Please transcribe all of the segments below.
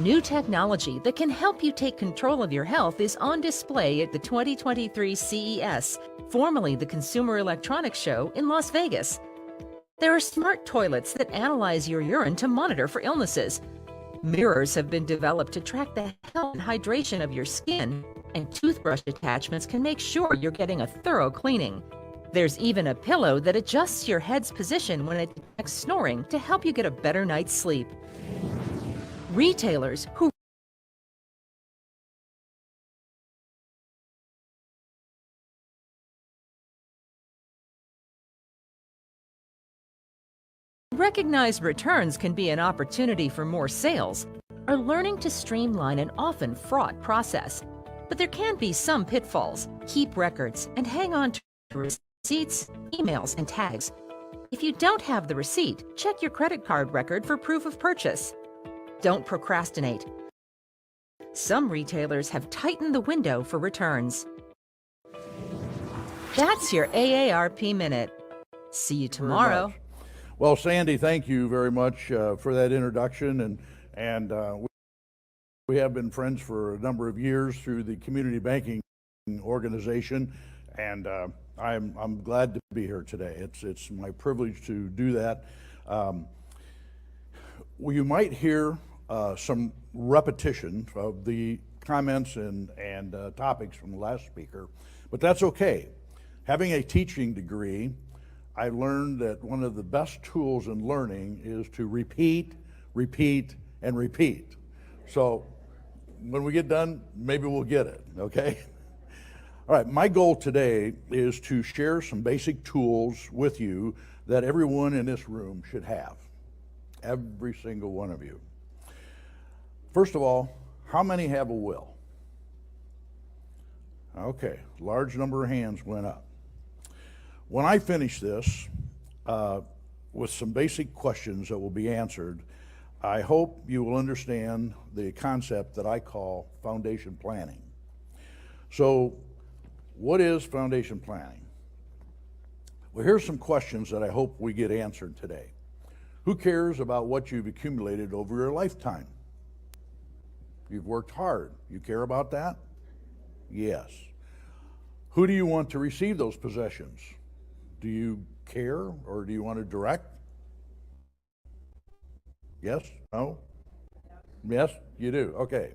New technology that can help you take control of your health is on display at the 2023 CES, formerly the Consumer Electronics Show in Las Vegas. There are smart toilets that analyze your urine to monitor for illnesses. Mirrors have been developed to track the health and hydration of your skin, and toothbrush attachments can make sure you're getting a thorough cleaning. There's even a pillow that adjusts your head's position when it detects snoring to help you get a better night's sleep. Retailers who recognize returns can be an opportunity for more sales are learning to streamline an often fraught process. But there can be some pitfalls. Keep records and hang on to receipts, emails, and tags. If you don't have the receipt, check your credit card record for proof of purchase. Don't procrastinate. Some retailers have tightened the window for returns. That's your AARP Minute. See you tomorrow. Well, Sandy, thank you very much for that introduction, and we have been friends for a number of years through the community banking organization, and I'm glad to be here today. It's my privilege to do that. You might hear some repetition of the comments and topics from the last speaker, but that's okay. Having a teaching degree, I learned that one of the best tools in learning is to repeat, repeat, and repeat. So when we get done, maybe we'll get it, okay? All right, my goal today is to share some basic tools with you that everyone in this room should have. Every single one of you. First of all, how many have a will? Okay, large number of hands went up. When I finish this with some basic questions that will be answered, I hope you will understand the concept that I call foundation planning. So, what is foundation planning? Well, here's some questions that I hope we get answered today. Who cares about what you've accumulated over your lifetime? You've worked hard. You care about that? Yes. Who do you want to receive those possessions? Do you care, or do you want to direct? Yes? No? Yes, you do. Okay.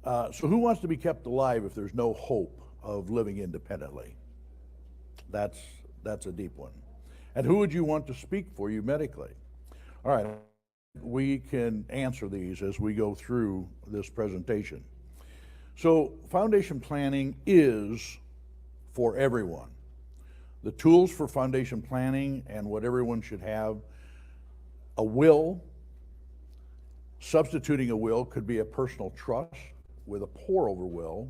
So who wants to be kept alive if there's no hope of living independently? That's a deep one. And who would you want to speak for you medically? All right, we can answer these as we go through this presentation. So foundation planning is for everyone. The tools for foundation planning and what everyone should have: a will. Substituting a will could be a personal trust with a pour-over will,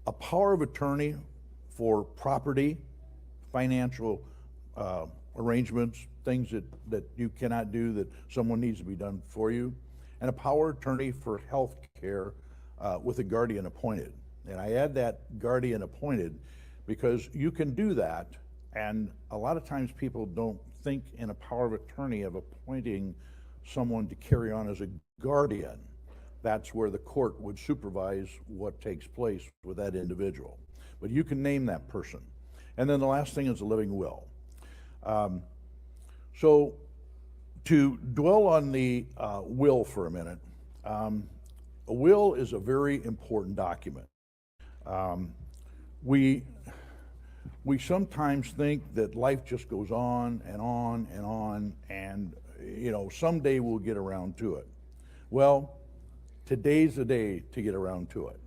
a power of attorney for property, financial arrangements, things that you cannot do that someone needs to be done for you, and a power of attorney for health care with a guardian appointed. And I add that guardian appointed because you can do that, and a lot of times people don't think in a power of attorney of appointing someone to carry on as a guardian. That's where the court would supervise what takes place with that individual. But you can name that person. And then the last thing is a living will. So to dwell on the will for a minute, a will is a very important document. We sometimes think that life just goes on and on and on, and someday we'll get around to it. Well, today's the day to get around to it,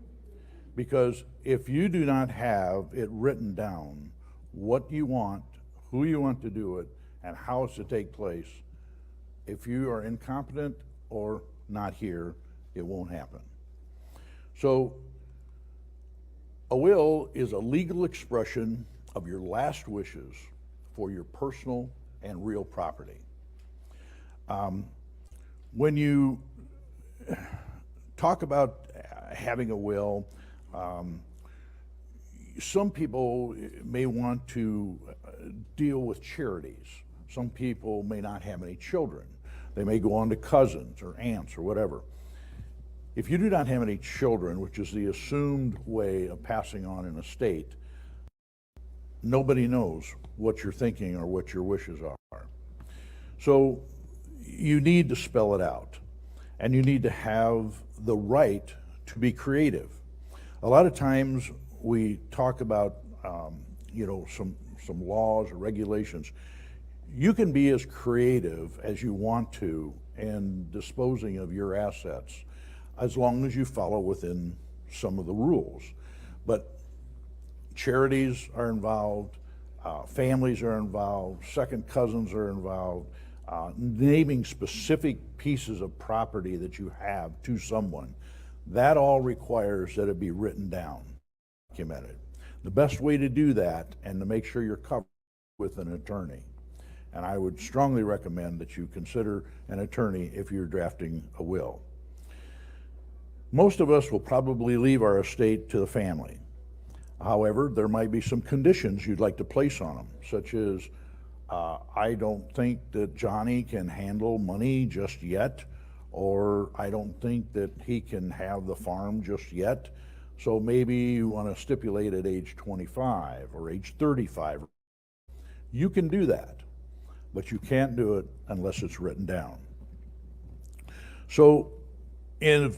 because if you do not have it written down, what you want, who you want to do it, and how it's to take place, if you are incompetent or not here, it won't happen. So a will is a legal expression of your last wishes for your personal and real property. When you talk about having a will, some people may want to deal with charities. Some people may not have any children. They may go on to cousins or aunts or whatever. If you do not have any children, which is the assumed way of passing on an estate, nobody knows what you're thinking or what your wishes are. So you need to spell it out, and you need to have the right to be creative. A lot of times we talk about some laws or regulations. You can be as creative as you want to in disposing of your assets, as long as you follow within some of the rules. But charities are involved, families are involved, second cousins are involved, naming specific pieces of property that you have to someone. That all requires that it be written down, documented. The best way to do that, and to make sure you're covered with an attorney. And I would strongly recommend that you consider an attorney if you're drafting a will. Most of us will probably leave our estate to the family. However, there might be some conditions you'd like to place on them, such as, I don't think that Johnny can handle money just yet, or I don't think that he can have the farm just yet. So maybe you want to stipulate at age 25 or age 35. You can do that, but you can't do it unless it's written down. So in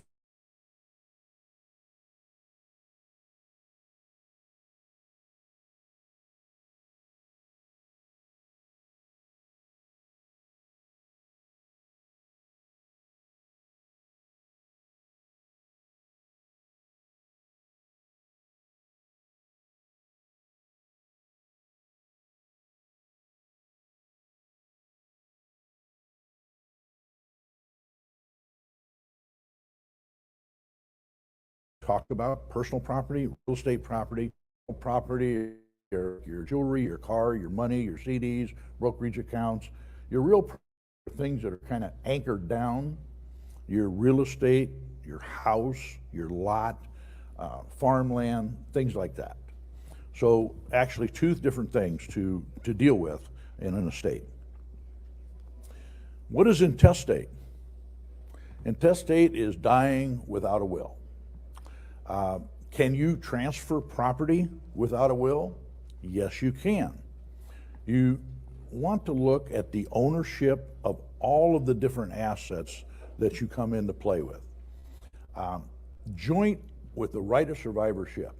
talk about personal property, real estate property, your jewelry, your car, your money, your CDs, brokerage accounts, your real things that are kind of anchored down, your real estate, your house, your lot, farmland, things like that. So actually two different things to deal with in an estate. What is intestate? Intestate is dying without a will. Can you transfer property without a will? Yes, you can. You want to look at the ownership of all of the different assets that you come into play with. Joint with the right of survivorship,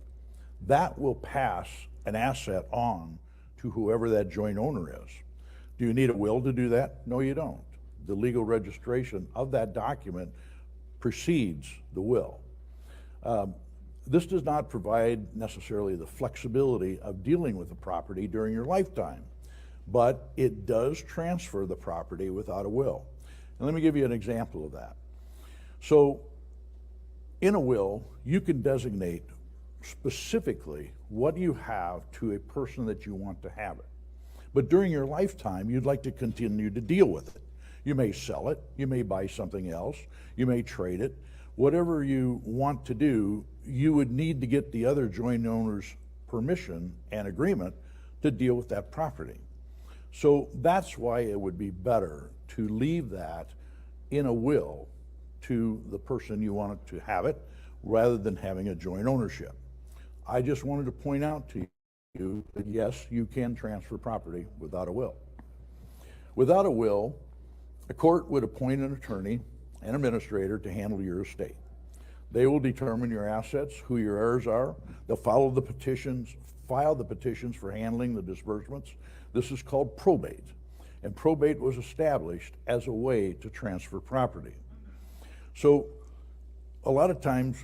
that will pass an asset on to whoever that joint owner is. Do you need a will to do that? No, you don't. The legal registration of that document precedes the will. This does not provide necessarily the flexibility of dealing with the property during your lifetime, but it does transfer the property without a will. And let me give you an example of that. So in a will, you can designate specifically what you have to a person that you want to have it. But during your lifetime, you'd like to continue to deal with it. You may sell it, you may buy something else, you may trade it. Whatever you want to do, you would need to get the other joint owner's permission and agreement to deal with that property. So that's why it would be better to leave that in a will to the person you want to have it, rather than having a joint ownership. I just wanted to point out to you that yes, you can transfer property without a will. Without a will, a court would appoint an attorney and administrator to handle your estate. They will determine your assets, who your heirs are. They'll file the petitions for handling the disbursements. This is called probate. And probate was established as a way to transfer property. So a lot of times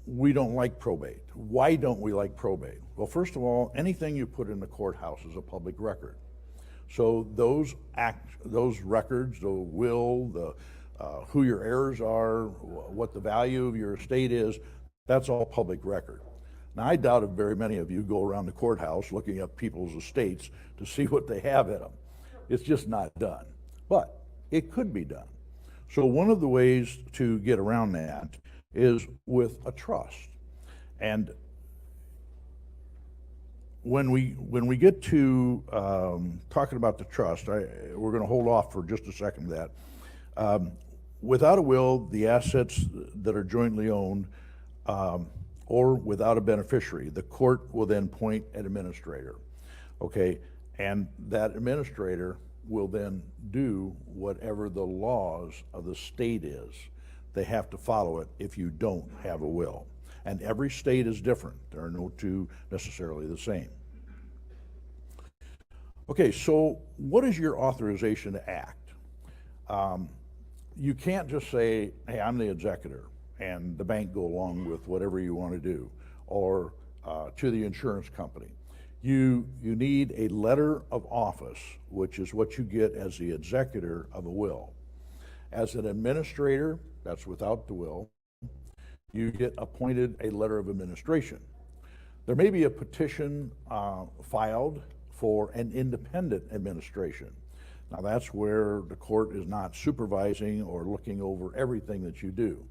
we don't like probate. Why don't we like probate? Well, first of all, anything you put in the courthouse is a public record. So those records, the will, who your heirs are, what the value of your estate is, that's all public record. Now, I doubt if very many of you go around the courthouse looking up people's estates to see what they have in them. It's just not done. But it could be done. So one of the ways to get around that is with a trust. And when we get to talking about the trust, we're going to hold off for just a second of that. Without a will, the assets that are jointly owned or without a beneficiary, the court will then appoint an administrator, okay? And that administrator will then do whatever the laws of the state is. They have to follow it if you don't have a will. And every state is different. There are no two necessarily the same. Okay, so what is your authorization to act? You can't just say, hey, I'm the executor, and the bank go along with whatever you want to do, or to the insurance company. You need a letter of office, which is what you get as the executor of a will. As an administrator, that's without the will, you get appointed a letter of administration. There may be a petition filed for an independent administration. Now that's where the court is not supervising or looking over everything that you do.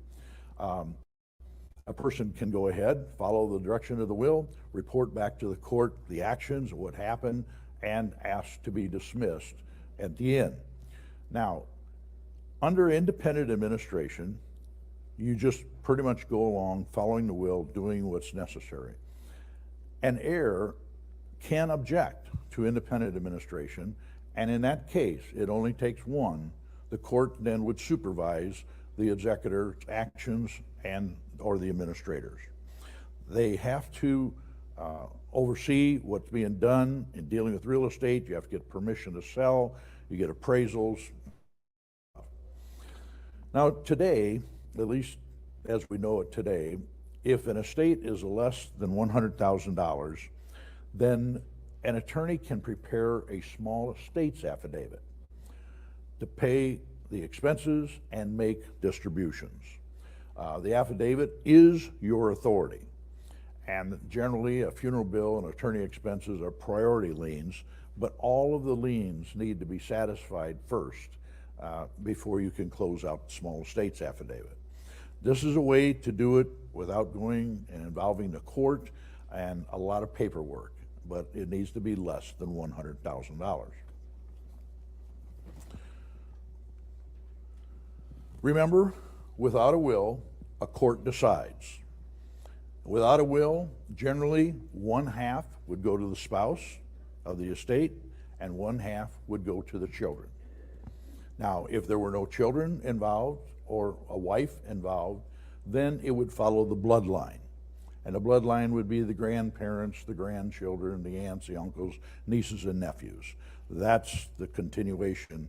A person can go ahead, follow the direction of the will, report back to the court the actions, what happened, and ask to be dismissed at the end. Now, under independent administration, you just pretty much go along following the will, doing what's necessary. An heir can object to independent administration, and in that case, it only takes one. The court then would supervise the executor's actions and or the administrators. They have to oversee what's being done in dealing with real estate. You have to get permission to sell, you get appraisals. Now today, at least as we know it today, if an estate is less than $100,000, then an attorney can prepare a small estates affidavit to pay the expenses and make distributions. The affidavit is your authority, and generally a funeral bill and attorney expenses are priority liens, but all of the liens need to be satisfied first before you can close out the small estates affidavit. This is a way to do it without going and involving the court and a lot of paperwork, but it needs to be less than $100,000. Remember, without a will, a court decides. Without a will, generally one half would go to the spouse of the estate and one half would go to the children. Now, if there were no children involved or a wife involved, then it would follow the bloodline. And the bloodline would be the grandparents, the grandchildren, the aunts, the uncles, nieces, and nephews. That's the continuation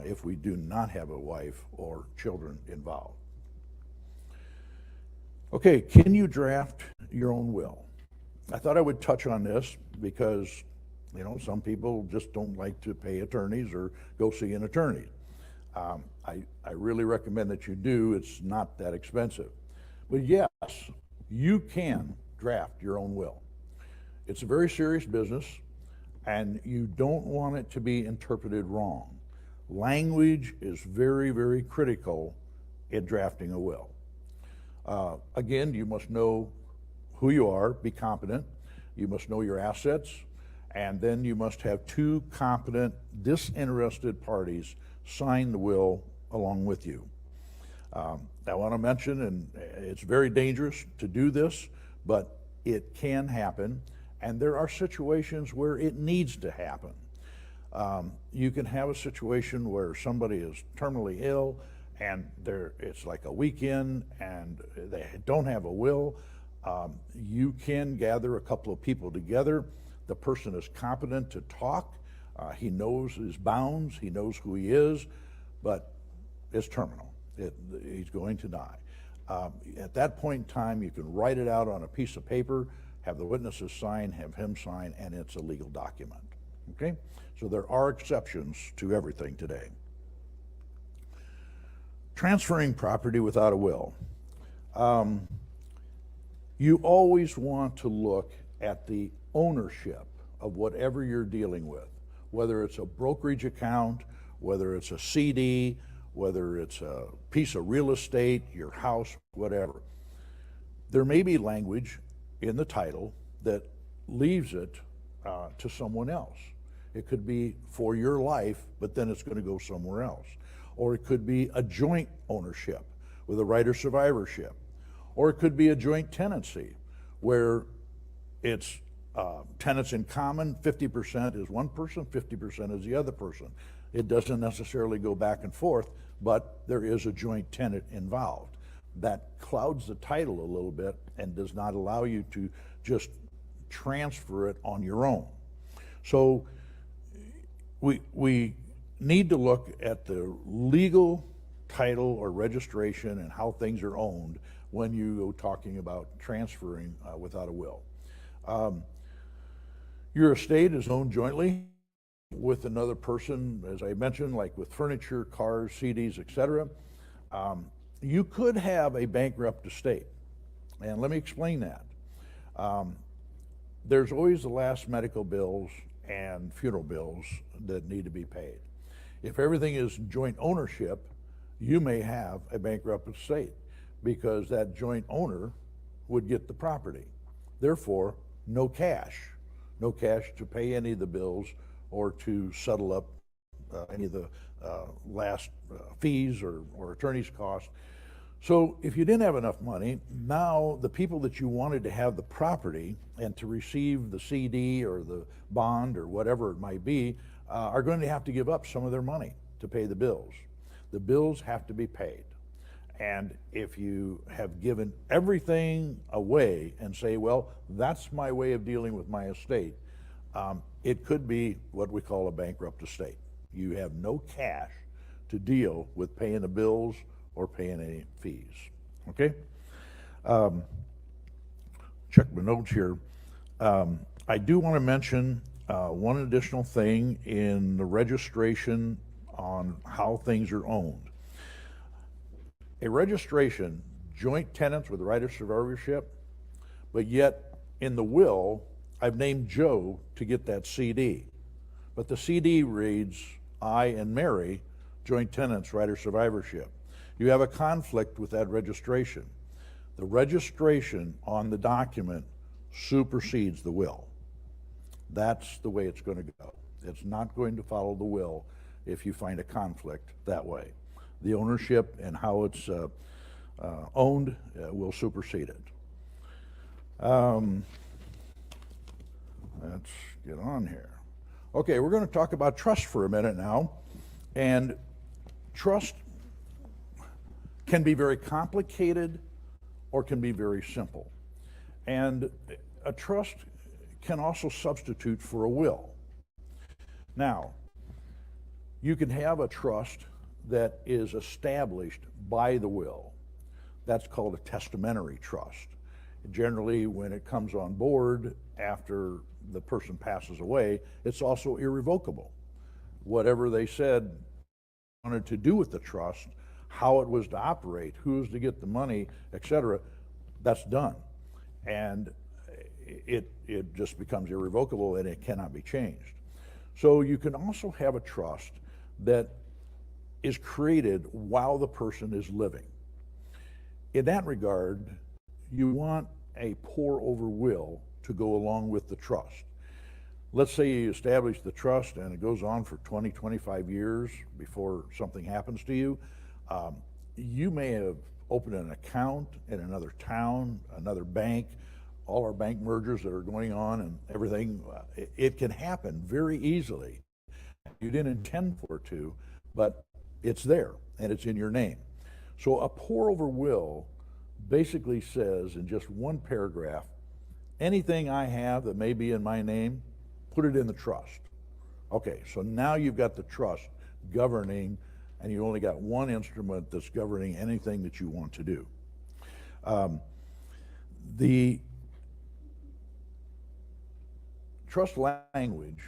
if we do not have a wife or children involved. Okay, can you draft your own will? I thought I would touch on this because, you know, some people just don't like to pay attorneys or go see an attorney. I really recommend that you do. It's not that expensive. But yes, you can draft your own will. It's a very serious business, and you don't want it to be interpreted wrong. Language is very, very critical in drafting a will. Again, you must know who you are, be competent. You must know your assets, and then you must have two competent, disinterested parties sign the will along with you. I want to mention, and it's very dangerous to do this, but it can happen, and there are situations where it needs to happen. You can have a situation where somebody is terminally ill and it's like a weekend and they don't have a will. You can gather a couple of people together. The person is competent to talk. He knows his bounds. He knows who he is, but it's terminal. He's going to die. At that point in time, you can write it out on a piece of paper, have the witnesses sign, have him sign, and it's a legal document. Okay? So there are exceptions to everything today. Transferring property without a will. You always want to look at the ownership of whatever you're dealing with, whether it's a brokerage account, whether it's a CD, whether it's a piece of real estate, your house, whatever. There may be language in the title that leaves it to someone else. It could be for your life, but then it's going to go somewhere else. or it could be a joint ownership with a right of survivorship, or it could be a joint tenancy where it's tenants in common, 50% is one person, 50% is the other person. It doesn't necessarily go back and forth, but there is a joint tenant involved. That clouds the title a little bit and does not allow you to just transfer it on your own. So we need to look at the legal title or registration and how things are owned when you go talking about transferring without a will. Your estate is owned jointly with another person, as I mentioned, like with furniture, cars, CDs, etc. You could have a bankrupt estate, and let me explain that. There's always the last medical bills and funeral bills that need to be paid. If everything is joint ownership, you may have a bankrupt estate because that joint owner would get the property. Therefore, no cash to pay any of the bills or to settle up any of the last fees or attorney's costs. So if you didn't have enough money, now the people that you wanted to have the property and to receive the CD or the bond or whatever it might be are going to have to give up some of their money to pay the bills. The bills have to be paid. And if you have given everything away and say, well, that's my way of dealing with my estate, it could be what we call a bankrupt estate. You have no cash to deal with paying the bills or paying any fees, okay? Check my notes here. I do want to mention one additional thing in the registration on how things are owned. A registration, joint tenants with the right of survivorship, but yet in the will, I've named Joe to get that CD. But the CD reads, I and Mary, joint tenants, right of survivorship. You have a conflict with that registration. The registration on the document supersedes the will. That's the way it's going to go. It's not going to follow the will if you find a conflict that way. The ownership and how it's owned will supersede it. Let's get on here. Okay, we're going to talk about trust for a minute now. And trust can be very complicated or can be very simple. And a trust can also substitute for a will. Now, you can have a trust that is established by the will. That's called a testamentary trust. Generally, when it comes on board after the person passes away, it's also irrevocable. Whatever they said wanted to do with the trust, how it was to operate, who's to get the money, etc., that's done. And it just becomes irrevocable and it cannot be changed. So you can also have a trust that is created while the person is living. In that regard, you want a pour-over will to go along with the trust. Let's say you establish the trust and it goes on for 20, 25 years before something happens to you. You may have opened an account in another town, another bank, all our bank mergers that are going on and everything. It can happen very easily. You didn't intend for it to, but it's there and it's in your name. So a pour-over will basically says in just one paragraph, anything I have that may be in my name, put it in the trust. Okay, so now you've got the trust governing, and you only got one instrument that's governing anything that you want to do. The trust language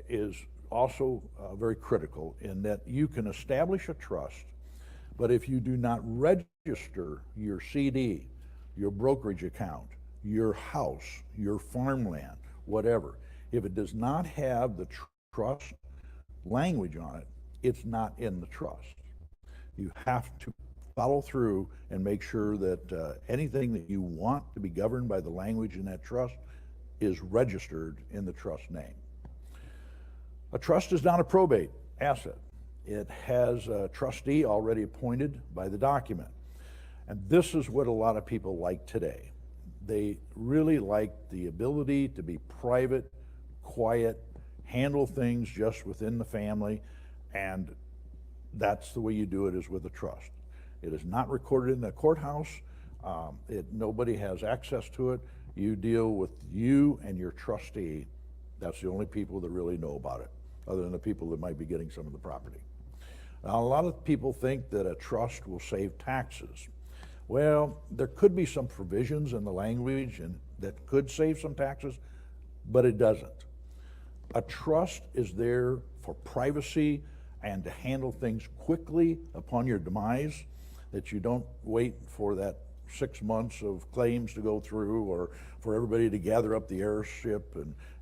is also very critical in that you can establish a trust, but if you do not register your CD, your brokerage account, your house, your farmland, whatever, if it does not have the trust language on it, it's not in the trust. You have to follow through and make sure that anything that you want to be governed by the language in that trust is registered in the trust name. A trust is not a probate asset. It has a trustee already appointed by the document. And this is what a lot of people like today. They really like the ability to be private, quiet, handle things just within the family, and that's the way you do it, is with a trust. It is not recorded in the courthouse. Nobody has access to it. You deal with you and your trustee. That's the only people that really know about it, other than the people that might be getting some of the property. Now, a lot of people think that a trust will save taxes. Well, there could be some provisions in the language and that could save some taxes, but it doesn't. A trust is there for privacy and to handle things quickly upon your demise, that you don't wait for that 6 months of claims to go through, or for everybody to gather up the heirship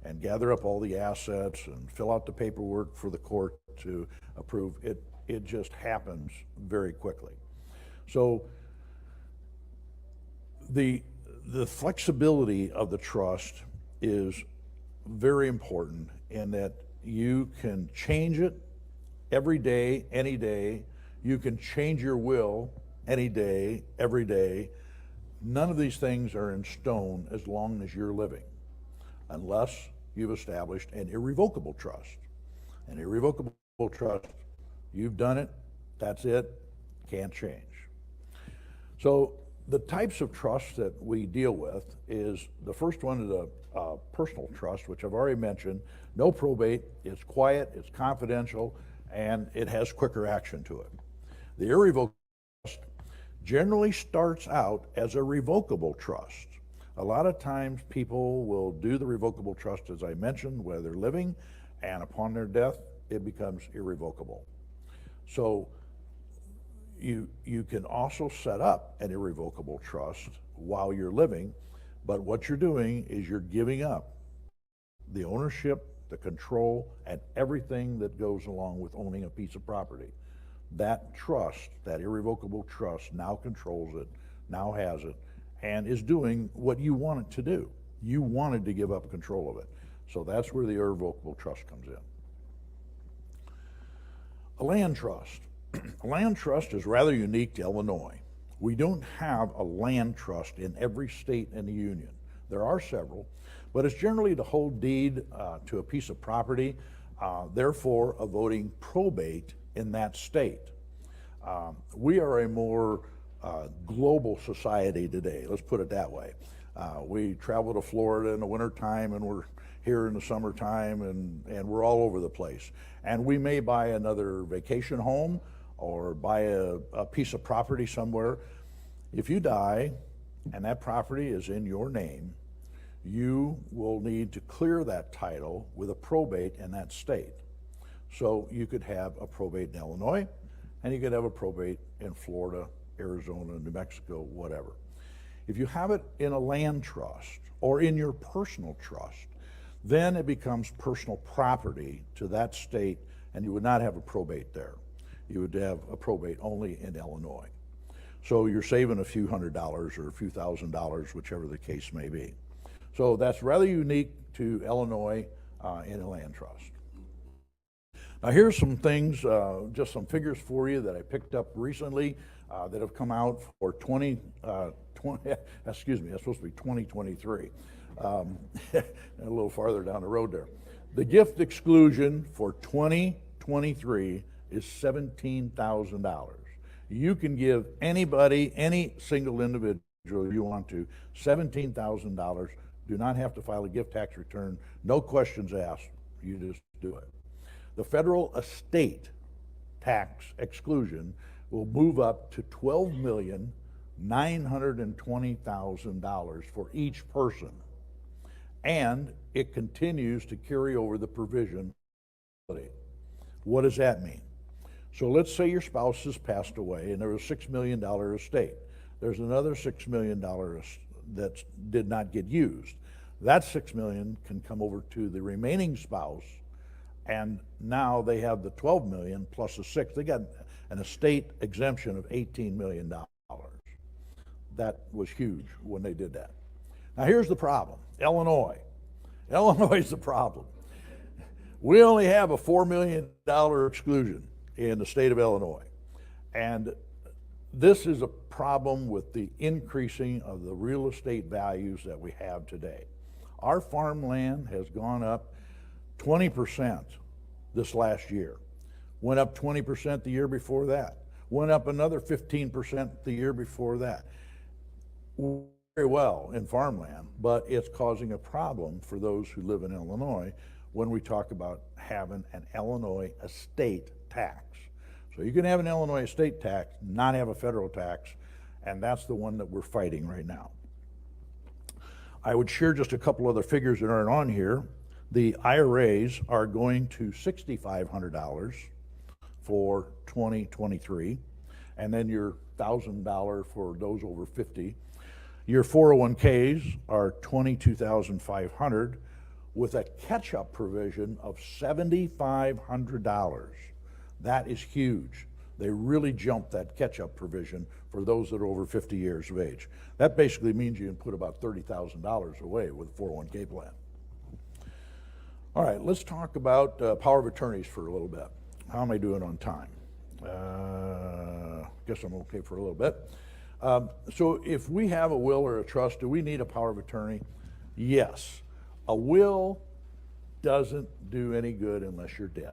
and gather up all the assets and fill out the paperwork for the court to approve. It just happens very quickly. So the flexibility of the trust is very important, in that you can change it every day, any day. You can change your will any day, every day. None of these things are in stone as long as you're living, unless you've established an irrevocable trust. An irrevocable trust, you've done it, that's it, can't change. So the types of trusts that we deal with is, the first one is a personal trust, which I've already mentioned. No probate, it's quiet, it's confidential, and it has quicker action to it. The irrevocable trust generally starts out as a revocable trust. A lot of times people will do the revocable trust, as I mentioned, where they're living, and upon their death, it becomes irrevocable. So you can also set up an irrevocable trust while you're living, but what you're doing is you're giving up the ownership, the control, and everything that goes along with owning a piece of property. That trust, that irrevocable trust, now controls it, now has it, and is doing what you want it to do. You wanted to give up control of it. So that's where the irrevocable trust comes in. A land trust. A land trust is rather unique to Illinois. We don't have a land trust in every state in the union. There are several, but it's generally to hold deed to a piece of property, therefore avoiding probate in that state. We are a more global society today, let's put it that way. We travel to Florida in the wintertime, and we're here in the summertime, and we're all over the place. And we may buy another vacation home or buy a piece of property somewhere. If you die and that property is in your name, you will need to clear that title with a probate in that state. So you could have a probate in Illinois, and you could have a probate in Florida, Arizona, New Mexico, whatever. If you have it in a land trust or in your personal trust, then it becomes personal property to that state, and you would not have a probate there. You would have a probate only in Illinois. So you're saving a few $100s or a few $1,000s, whichever the case may be. So that's rather unique to Illinois in a land trust. Now here's some things, just some figures for you that I picked up recently that have come out for excuse me, that's supposed to be 2023. A little farther down the road there. The gift exclusion for 2023 is $17,000. You can give anybody, any single individual you want to, $17,000. Do not have to file a gift tax return. No questions asked. You just do it. The federal estate tax exclusion will move up to $12,920,000 for each person. And it continues to carry over the provision. What does that mean? So let's say your spouse has passed away and there was a $6 million estate. There's another $6 million that did not get used. That $6 million can come over to the remaining spouse, and now they have the $12 million plus the $6. They got an estate exemption of $18 million. That was huge when they did that. Now here's the problem. Illinois. Illinois is the problem. We only have a $4 million exclusion. in the state of Illinois. And this is a problem with the increasing of the real estate values that we have today. Our farmland has gone up 20% this last year, went up 20% the year before that, went up another 15% the year before that. Very well in farmland, but it's causing a problem for those who live in Illinois when we talk about having an Illinois estate tax. So you can have an Illinois estate tax, not have a federal tax, and that's the one that we're fighting right now. I would share just a couple other figures that aren't on here. The IRAs are going to $6,500 for 2023, and then your $1,000 for those over 50. Your 401ks are $22,500 with a catch-up provision of $7,500. That is huge. They really jumped that catch-up provision for those that are over 50 years of age. That basically means you can put about $30,000 away with a 401k plan. All right, let's talk about power of attorneys for a little bit. How am I doing on time? Guess I'm okay for a little bit. So if we have a will or a trust, do we need a power of attorney? Yes. A will doesn't do any good unless you're dead.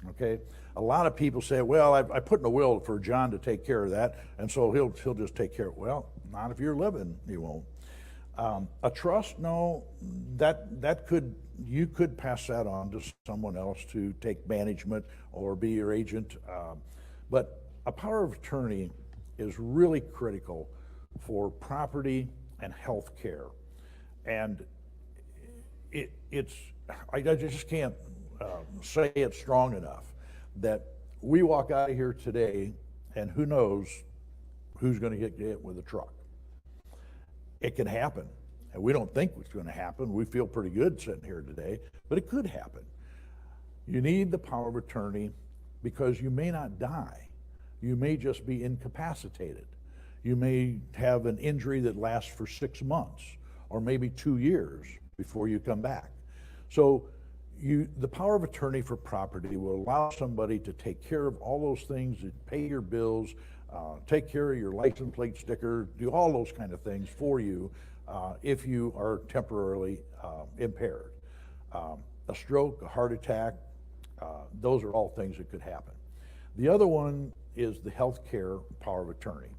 Okay? A lot of people say, well, I put in a will for John to take care of that, and so he'll just take care of it. Well, not if you're living, he won't. A trust, no, you could pass that on to someone else to take management or be your agent. But a power of attorney is really critical for property and health care. And I just can't say it strong enough that we walk out of here today and who knows who's going to get hit with a truck. It can happen, and we don't think it's going to happen. We feel pretty good sitting here today, but it could happen. You need the power of attorney because you may not die. You may just be incapacitated. You may have an injury that lasts for 6 months or maybe 2 years before you come back. So the power of attorney for property will allow somebody to take care of all those things, pay your bills, take care of your license plate sticker, do all those kind of things for you if you are temporarily impaired. A stroke, a heart attack, those are all things that could happen. The other one is the health care power of attorney.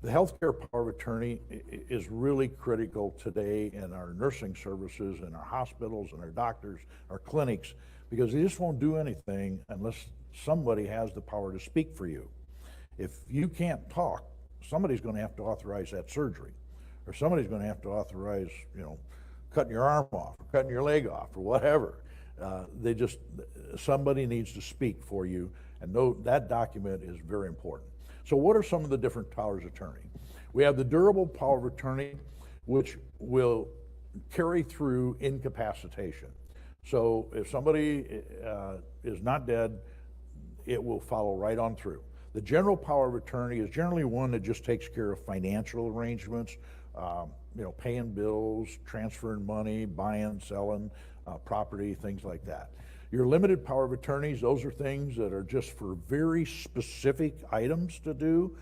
The healthcare power of attorney is really critical today in our nursing services, in our hospitals, and our doctors, our clinics, because they just won't do anything unless somebody has the power to speak for you. If you can't talk, somebody's going to have to authorize that surgery, or somebody's going to have to authorize, cutting your arm off, or cutting your leg off, or whatever. Somebody needs to speak for you, and that document is very important. So what are some of the different powers of attorney? We have the durable power of attorney, which will carry through incapacitation. So if somebody is not dead, it will follow right on through. The general power of attorney is generally one that just takes care of financial arrangements, paying bills, transferring money, buying, selling property, things like that. Your limited power of attorneys, those are things that are just for very specific items to do.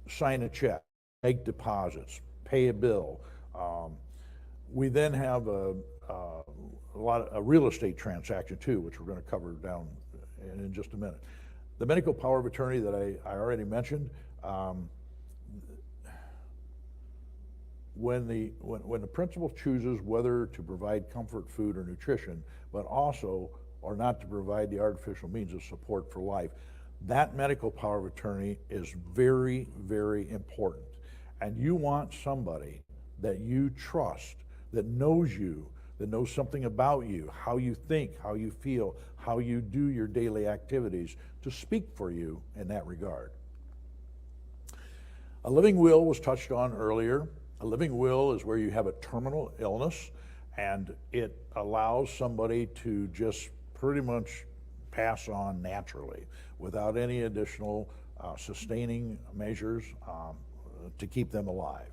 Sign a check, make deposits, pay a bill. We then have a real estate transaction too, which we're going to cover down in just a minute. The medical power of attorney that I already mentioned, when the principal chooses whether to provide comfort food or nutrition, but also or not to provide the artificial means of support for life, that medical power of attorney is very, very important. And you want somebody that you trust, that knows you, that knows something about you, how you think, how you feel, how you do your daily activities, to speak for you in that regard. A living will was touched on earlier. A living will is where you have a terminal illness and it allows somebody to just pretty much pass on naturally without any additional sustaining measures to keep them alive.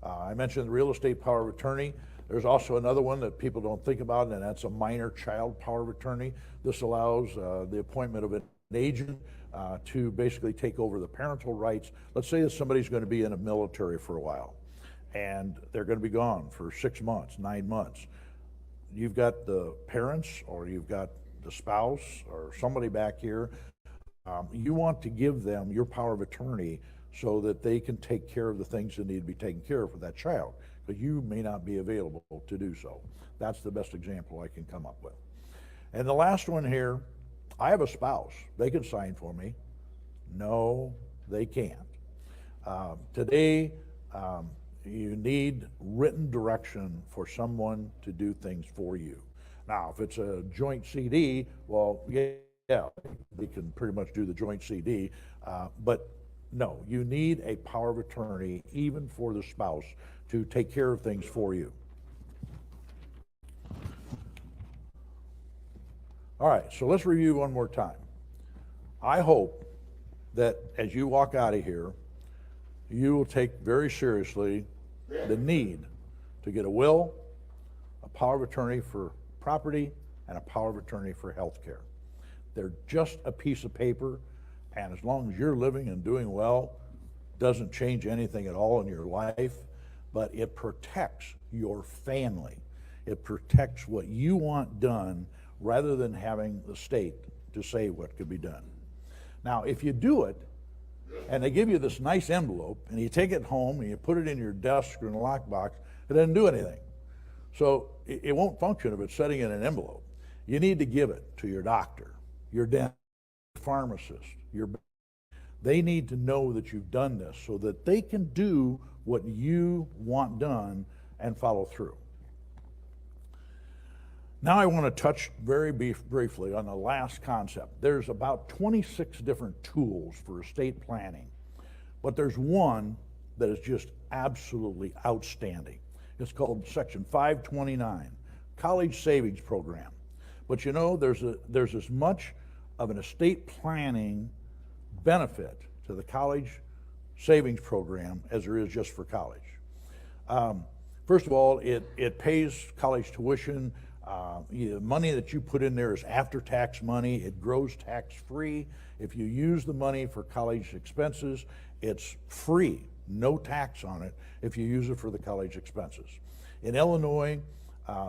I mentioned the real estate power of attorney. There's also another one that people don't think about, and that's a minor child power of attorney. This allows the appointment of an agent to basically take over the parental rights. Let's say that somebody's going to be in the military for a while, and they're going to be gone for 6 months, 9 months. You've got the parents, or you've got the spouse, or somebody back here. You want to give them your power of attorney so that they can take care of the things that need to be taken care of for that child, because you may not be available to do so. That's the best example I can come up with. And the last one here, I have a spouse. They can sign for me. No, they can't. Today, you need written direction for someone to do things for you. Now, if it's a joint CD, well, yeah, they can pretty much do the joint CD, but no, you need a power of attorney, even for the spouse, to take care of things for you. All right, so let's review one more time. I hope that as you walk out of here, you will take very seriously the need to get a will, a power of attorney for property, and a power of attorney for health care. They're just a piece of paper, and as long as you're living and doing well, doesn't change anything at all in your life, but it protects your family. It protects what you want done rather than having the state to say what could be done. Now, if you do it, and they give you this nice envelope, and you take it home and you put it in your desk or in a lockbox, it doesn't do anything. So it won't function if it's sitting in an envelope. You need to give it to your doctor, your dentist, pharmacist, they need to know that you've done this so that they can do what you want done and follow through. Now I want to touch very briefly on the last concept. There's about 26 different tools for estate planning, but there's one that is just absolutely outstanding. It's called Section 529, College Savings Program. But you know, there's as much of an estate planning benefit to the college savings program as there is just for college. First of all, it pays college tuition. The money that you put in there is after-tax money. It grows tax-free. If you use the money for college expenses, it's free, no tax on it if you use it for the college expenses. In Illinois,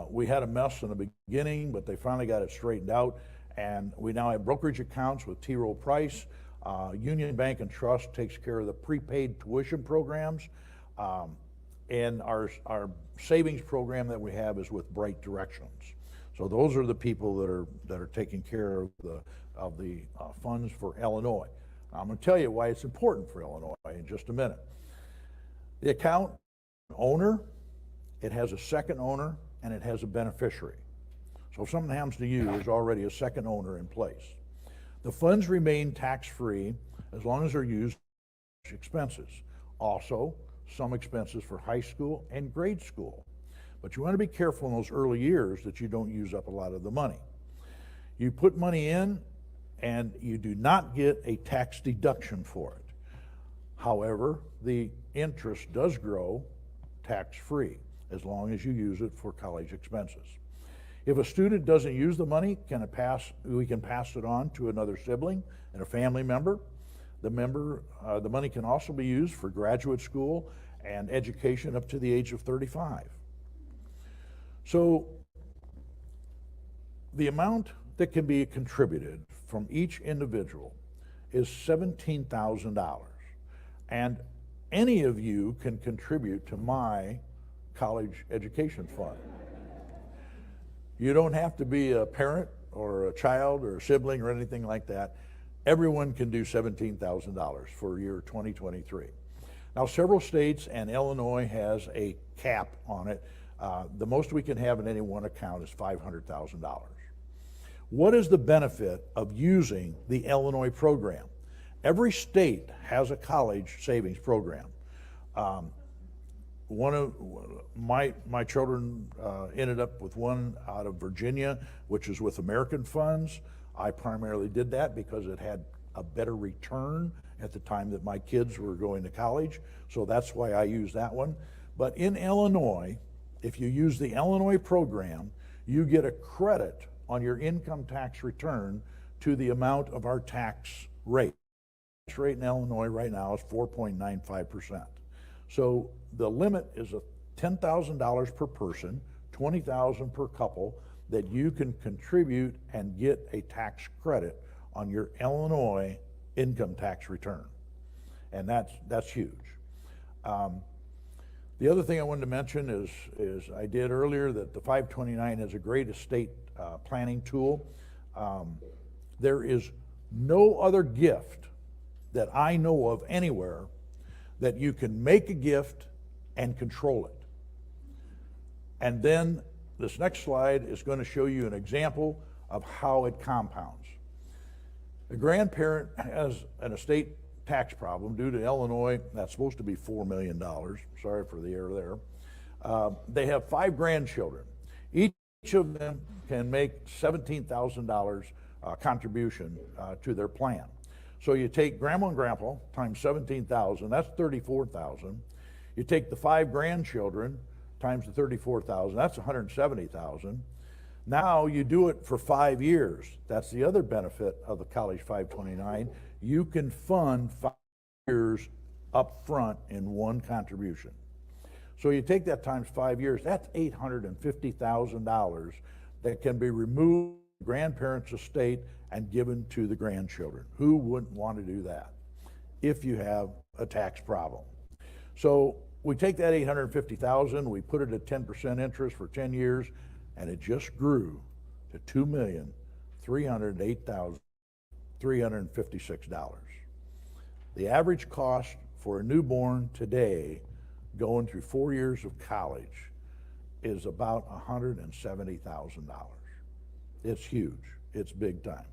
we had a mess in the beginning, but they finally got it straightened out, and we now have brokerage accounts with T. Rowe Price. Union Bank and Trust takes care of the prepaid tuition programs, and our savings program that we have is with Bright Directions. So those are the people that are taking care of the funds for Illinois. I'm going to tell you why it's important for Illinois in just a minute. The account owner, it has a second owner, and it has a beneficiary. So if something happens to you, there's already a second owner in place. The funds remain tax-free as long as they're used for expenses. Also, some expenses for high school and grade school. But you want to be careful in those early years that you don't use up a lot of the money. You put money in, and you do not get a tax deduction for it. However, the interest does grow tax-free as long as you use it for college expenses. If a student doesn't use the money, we can pass it on to another sibling and a family member. The money can also be used for graduate school and education up to the age of 35. So the amount that can be contributed from each individual is $17,000. And any of you can contribute to my college education fund. You don't have to be a parent or a child or a sibling or anything like that. Everyone can do $17,000 for year 2023. Now, several states and Illinois has a cap on it. The most we can have in any one account is $500,000. What is the benefit of using the Illinois program? Every state has a college savings program. One of my children ended up with one out of Virginia, which is with American funds. I primarily did that because it had a better return at the time that my kids were going to college, so that's why I used that one. But in Illinois, if you use the Illinois program, you get a credit on your income tax return to the amount of our tax rate. The tax rate in Illinois right now is 4.95%. So the limit is $10,000 per person, $20,000 per couple, that you can contribute and get a tax credit on your Illinois income tax return. And that's huge. The other thing I wanted to mention is I did earlier that the 529 is a great estate planning tool. There is no other gift that I know of anywhere that you can make a gift and control it. And then this next slide is going to show you an example of how it compounds. A grandparent has an estate tax problem due to Illinois. That's supposed to be $4 million. Sorry for the error there. They have 5 grandchildren. Each of them can make $17,000 contribution to their plan. So you take grandma and grandpa times 17,000, that's 34,000. You take the 5 grandchildren times the 34,000, that's 170,000. Now you do it for 5 years. That's the other benefit of the College 529. You can fund 5 years up front in one contribution. So you take that times 5 years, that's $850,000 that can be removed from the grandparents' estate and given to the grandchildren. Who wouldn't want to do that if you have a tax problem? So we take that $850,000, we put it at 10% interest for 10 years, and it just grew to $2,308,356. The average cost for a newborn today going through 4 years of college is about $170,000. It's huge, it's big time.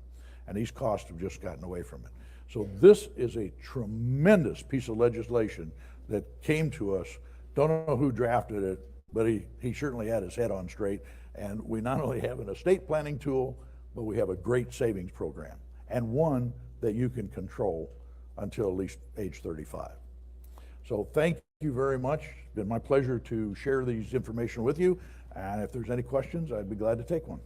And these costs have just gotten away from it. So this is a tremendous piece of legislation that came to us. Don't know who drafted it, but he certainly had his head on straight. And we not only have an estate planning tool, but we have a great savings program, and one that you can control until at least age 35. So thank you very much. It's been my pleasure to share these information with you. And if there's any questions, I'd be glad to take one.